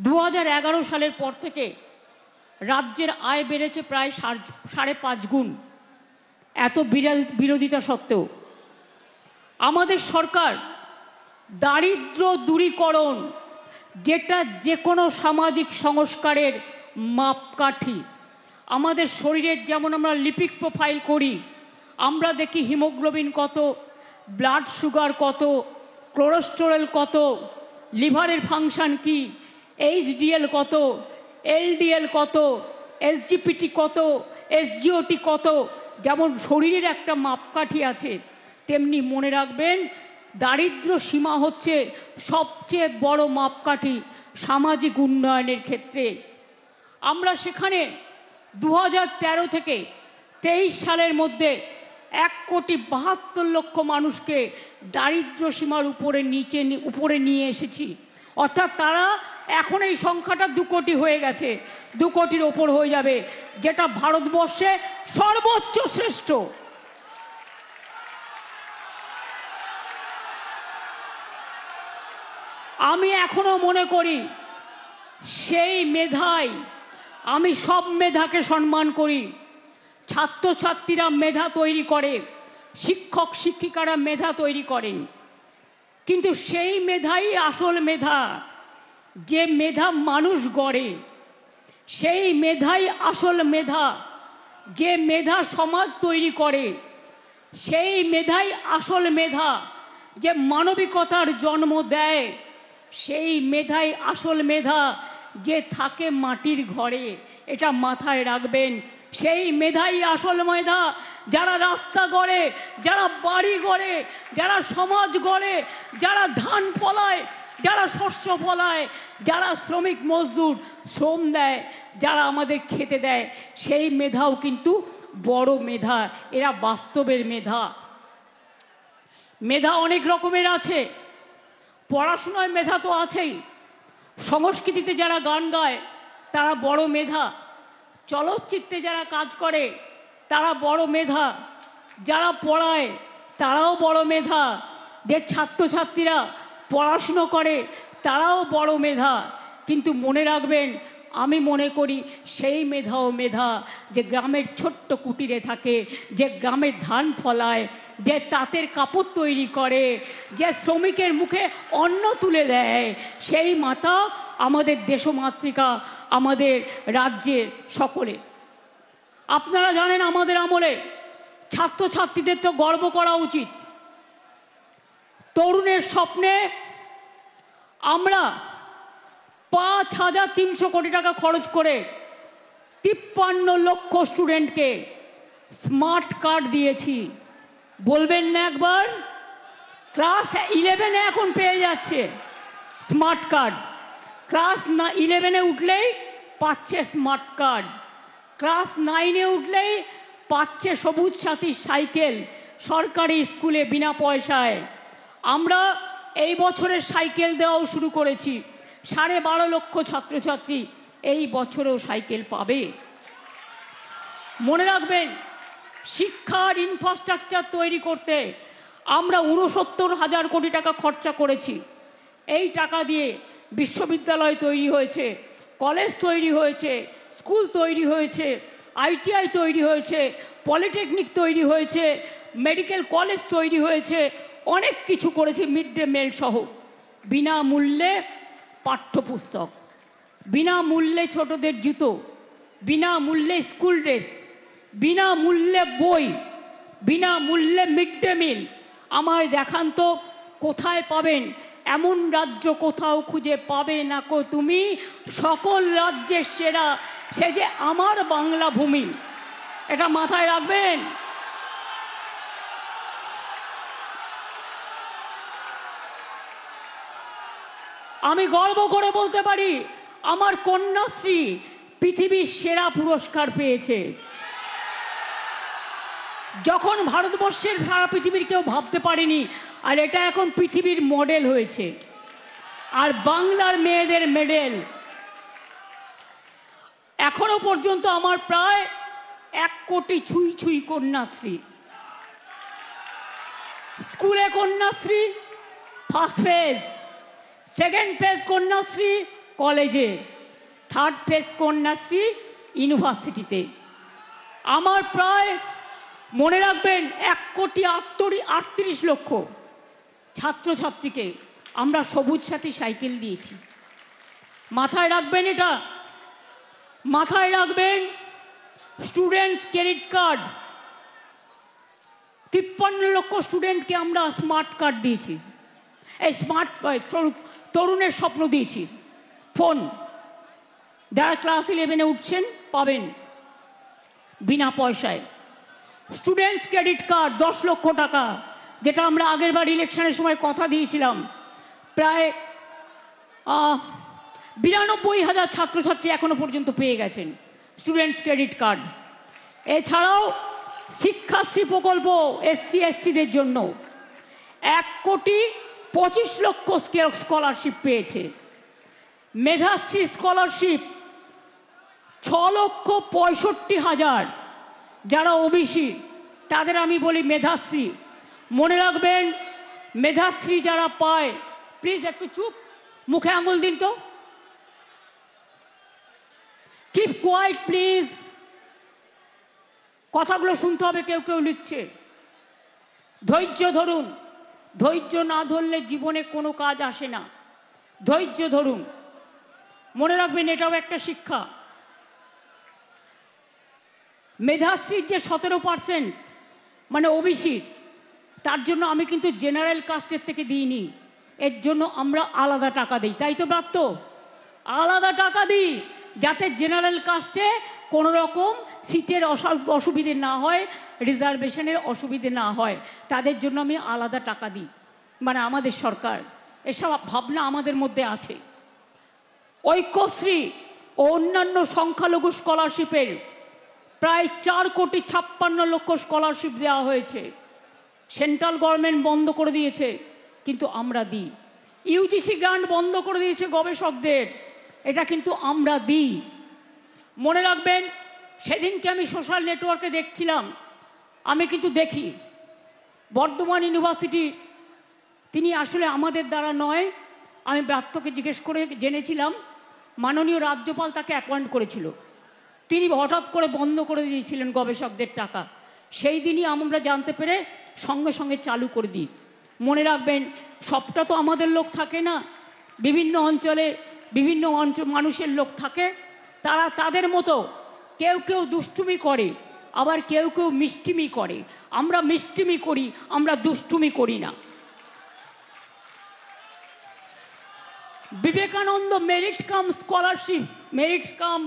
2011 সালের পর থেকে রাজ্যের আয় বেড়েছে প্রায় 5.5 গুণ। এত বিরোধিতা সত্ত্বেও আমাদের সরকার দারিদ্র দূরীকরণ, যেটা যে কোনো সামাজিক সংস্কারের মাপকাঠি, আমাদের শরীরের যেমন আমরা লিপিড প্রোফাইল করি, আমরা দেখি হিমোগ্লোবিন কত, ব্লাড সুগার কত, কোলেস্টেরল কত, লিভারের ফাংশন কি, এইচডিএল কত, এলডিএল কত, এসজিপিটি কত, এসজিওটি কত, যেমন শরীরের একটা মাপকাঠি আছে, তেমনি মনে রাখবেন দারিদ্র সীমা হচ্ছে সবচেয়ে বড় মাপকাঠি সামাজিক উন্নয়নের ক্ষেত্রে। আমরা সেখানে 2013 থেকে 23 সালের মধ্যে 1,72,00,000 মানুষকে দারিদ্র সীমার উপরে নিয়ে এসেছি। অর্থাৎ তারা এখন এই সংখ্যাটা 2 কোটি হয়ে গেছে, 2 কোটির ওপর হয়ে যাবে, যেটা ভারতবর্ষে সর্বোচ্চ শ্রেষ্ঠ। আমি এখনো মনে করি সেই মেধায়, আমি সব মেধাকে সম্মান করি, ছাত্রছাত্রীরা মেধা তৈরি করে, শিক্ষক শিক্ষিকারা মেধা তৈরি করেন, কিন্তু সেই মেধাই আসল মেধা, যে মেধা মানুষ গড়ে, সেই মেধাই আসল মেধা, যে মেধা সমাজ তৈরি করে, সেই মেধাই আসল মেধা, যে মানবিকতার জন্ম দেয়, সেই মেধাই আসল মেধা, যে থাকে মাটির ঘরে। এটা মাথায় রাখবেন, সেই মেধাই আসল মেধা, যারা রাস্তা গড়ে, যারা বাড়ি গড়ে, যারা সমাজ গড়ে, যারা ধান ফলায়, যারা শস্য ফলায়, যারা শ্রমিক মজদুর শ্রম দেয়, যারা আমাদের খেতে দেয়, সেই মেধাও কিন্তু বড় মেধা। এরা বাস্তবের মেধা। মেধা অনেক রকমের আছে, পড়াশোনায় মেধা তো আছেই, সংস্কৃতিতে যারা গান গায় তারা বড় মেধা, চলচ্চিত্রে যারা কাজ করে তারা বড় মেধা, যারা পড়ায় তারাও বড় মেধা, যে ছাত্রছাত্রীরা পড়াশুনো করে তারাও বড় মেধা। কিন্তু মনে রাখবেন, আমি মনে করি সেই মেধাও মেধা, যে গ্রামের ছোট্ট কুটিরে থাকে, যে গ্রামের ধান ফলায়, যে তাঁতের কাপড় তৈরি করে, যে শ্রমিকের মুখে অন্ন তুলে দেয়, সেই মাতা আমাদের দেশমাতৃকা, আমাদের রাজ্যের সকলে। আপনারা জানেন আমাদের আমলে ছাত্রছাত্রীদের তো গর্ব করা উচিত। তরুণের স্বপ্নে আমরা 5,300 কোটি টাকা খরচ করে 53 লক্ষ স্টুডেন্টকে স্মার্ট কার্ড দিয়েছি। বলবেন না একবার? ক্লাস 11-এ এখন পেয়ে যাচ্ছে স্মার্ট কার্ড, ক্লাস 11-এ উঠলেই পাচ্ছে স্মার্ট কার্ড, ক্লাস 9-এ উঠলেই পাচ্ছে সবুজ সাথী সাইকেল সরকারি স্কুলে বিনা পয়সায়। আমরা এই বছরের সাইকেল দেওয়াও শুরু করেছি। 12.5 লক্ষ ছাত্রছাত্রী এই বছরেও সাইকেল পাবে। মনে রাখবেন, শিক্ষার ইনফ্রাস্ট্রাকচার তৈরি করতে আমরা 69,000 কোটি টাকা খরচা করেছি। এই টাকা দিয়ে বিশ্ববিদ্যালয় তৈরি হয়েছে, কলেজ তৈরি হয়েছে, স্কুল তৈরি হয়েছে, ITI তৈরি হয়েছে, পলিটেকনিক তৈরি হয়েছে, মেডিকেল কলেজ তৈরি হয়েছে, অনেক কিছু করেছে, মিড ডে মিল সহ। বিনামূল্যে পাঠ্যপুস্তক, বিনামূল্যে ছোটদের জুতো, বিনামূল্যে স্কুল ড্রেস, বিনামূল্যে বই, বিনামূল্যে মিড ডে মিল। আমায় দেখান তো কোথায় পাবেন? এমন রাজ্য কোথাও খুঁজে পাবে না কো তুমি, সকল রাজ্যের সেরা সে যে আমার বাংলা ভূমি। এটা মাথায় রাখবেন। আমি গর্ব করে বলতে পারি, আমার কন্যাশ্রী পৃথিবীর সেরা পুরস্কার পেয়েছে। যখন ভারতবর্ষের সারা পৃথিবীর কেউ ভাবতে পারেনি, আর এটা এখন পৃথিবীর মডেল হয়েছে। আর বাংলার মেয়েদের মেডেল এখনো পর্যন্ত আমার প্রায় 1 কোটি ছুঁই কন্যাশ্রী। স্কুলে Kanyashree first phase, second phase Kanyashree কলেজে, থার্ড ফেজ কন্যাশ্রী ইউনিভার্সিটিতে। আমার প্রায় মনে রাখবেন 1,38,00,000 ছাত্রছাত্রীকে আমরা সবুজ সাথী সাইকেল দিয়েছি। মাথায় রাখবেন এটা, মাথায় রাখবেন। স্টুডেন্টস ক্রেডিট কার্ড 53 লক্ষ স্টুডেন্টকে আমরা স্মার্ট কার্ড দিয়েছি। এই স্মার্ট তরুণের স্বপ্ন দিয়েছি। ফোন যারা ক্লাস 11-এ উঠছেন পাবেন বিনা পয়সায়। স্টুডেন্টস ক্রেডিট কার্ড 10 লক্ষ টাকা, যেটা আমরা আগের বার ইলেকশনের সময় কথা দিয়েছিলাম। প্রায় 92,000 ছাত্রছাত্রী এখনো পর্যন্ত পেয়ে গেছেন স্টুডেন্টস ক্রেডিট কার্ড। এছাড়াও শিক্ষাশ্রী প্রকল্প SC STদের জন্য 1,25,00,000 স্কলারশিপ পেয়েছে। মেধাশ্রী স্কলারশিপ 6,65,000 যারা ওবিসি তাদের আমি বলি মেধাশ্রী। মনে রাখবেন, মেধাশ্রী যারা পায়, প্লিজ একটু চুপ, মুখে আঙুল দিন তো, কিপ কোয়াইট প্লিজ, কথাগুলো শুনতে হবে। কেউ কেউ লিখছে। ধৈর্য ধরুন, ধৈর্য না ধরলে জীবনে কোনো কাজ আসে না। ধৈর্য ধরুন, মনে রাখবেন এটাও একটা শিক্ষা। মেধাশ্রীর যে 17% মানে ওবিসি, তার জন্য আমি কিন্তু জেনারেল কাস্টের থেকে দিইনি। এর জন্য আমরা আলাদা টাকা দিই, তাই তো ব্রাত্য? আলাদা টাকা দিই যাতে জেনারেল কাস্টে কোনো রকম সিটের অসুবিধে না হয়, রিজার্ভেশনের অসুবিধে না হয়, তাদের জন্য আমি আলাদা টাকা দিই। মানে আমাদের সরকার এসব ভাবনা আমাদের মধ্যে আছে। ঐক্যশ্রী ও অন্যান্য সংখ্যালঘু স্কলারশিপের প্রায় 4,56,00,000 স্কলারশিপ দেওয়া হয়েছে। সেন্ট্রাল গভর্নমেন্ট বন্ধ করে দিয়েছে, কিন্তু আমরা দিই। ইউজিসি গ্রান্ট বন্ধ করে দিয়েছে গবেষকদের, এটা কিন্তু আমরা দিই। মনে রাখবেন, সেদিনকে আমি সোশ্যাল নেটওয়ার্কে দেখছিলাম, আমি কিন্তু দেখি বর্ধমান ইউনিভার্সিটি, তিনি আসলে আমাদের দ্বারা নয়, আমি ব্রাত্যকে জিজ্ঞেস করে জেনেছিলাম, মাননীয় রাজ্যপাল তাকে অ্যাপয়েন্ট করেছিল, তিনি হঠাৎ করে বন্ধ করে দিয়েছিলেন গবেষকদের টাকা। সেই দিনই আমরা জানতে পেরে সঙ্গে সঙ্গে চালু করে দিই। মনে রাখবেন, সবটা তো আমাদের লোক থাকে না, বিভিন্ন অঞ্চলে বিভিন্ন মানুষের লোক থাকে, তারা তাদের মতো কেউ কেউ দুষ্টুমি করে, আবার কেউ কেউ মিষ্টিমি করে। আমরা মিষ্টিমি করি, আমরা দুষ্টুমি করি না। Vivekananda merit cum scholarship, merit cum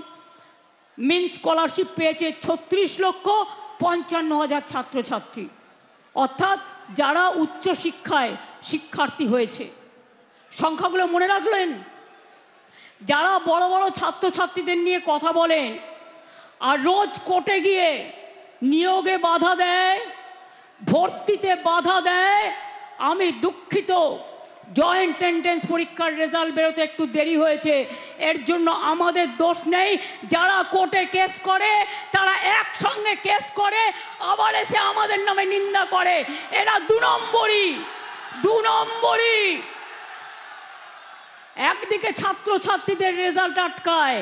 means scholarship পেয়েছে 36,55,000 ছাত্রছাত্রী, অর্থাৎ যারা উচ্চশিক্ষায় শিক্ষার্থী হয়েছে। সংখ্যাগুলো মনে রাখলেন? যারা বড় বড় ছাত্রছাত্রীদের নিয়ে কথা বলেন আর রোজ কোর্টে গিয়ে নিয়োগে বাধা দেয়, ভর্তিতে বাধা দেয়, আমি দুঃখিত। জয়েন্ট এন্ট্রান্স পরীক্ষার রেজাল্ট বেরোতে একটু দেরি হয়েছে, এর জন্য আমাদের দোষ নেই। যারা কোর্টে কেস করে তারা একসঙ্গে কেস করে আবার এসে আমাদের নামে নিন্দা করে, এরা 2 নম্বরই। একদিকে ছাত্রছাত্রীদের রেজাল্ট আটকায়,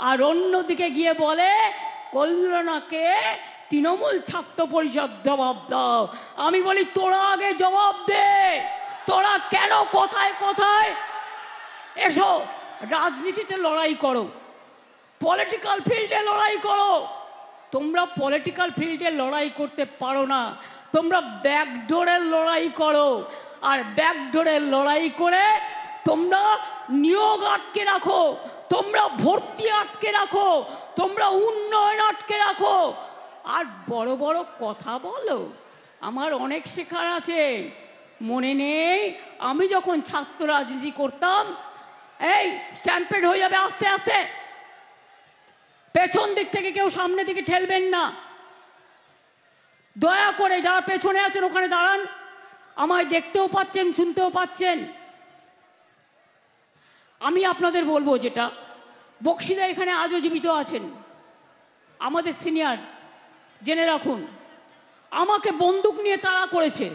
আর অন্যদিকে গিয়ে বলে কল্যাণকে তৃণমূল ছাত্র পরিষদ জবাব দাও। আমি বলি, তোরা আগে জবাব দে, তোরা কেন কোথায় কোথায় এসো রাজনীতিতে লড়াই করো, পলিটিক্যাল ফিল্ডে লড়াই করো। তোমরা পলিটিক্যাল ফিল্ডে লড়াই করতে পারো না, তোমরা ব্যাকডোরের লড়াই করো, আর ব্যাকডোরের লড়াই করে তোমরা নিয়োগ আটকে রাখো, তোমরা ভর্তি আটকে রাখো, তোমরা উন্নয়ন আটকে রাখো, আর বড় বড় কথা বলো। আমার অনেক শেখার আছে। মনে নেই আমি যখন ছাত্র রাজনীতি করতাম, এই স্ট্যাম্পেড হয়ে যাবে আস্তে আস্তে, পেছন দিক থেকে কেউ সামনে দিকে ঠেলবেন না, দয়া করে যারা পেছনে আছেন ওখানে দাঁড়ান, আমায় দেখতেও পাচ্ছেন, শুনতেও পাচ্ছেন। আমি আপনাদের বলবো, যেটা বক্সিদা এখানে আজও জীবিত আছেন, আমাদের সিনিয়র, জেনে রাখুন, আমাকে বন্দুক নিয়ে তাড়া করেছে।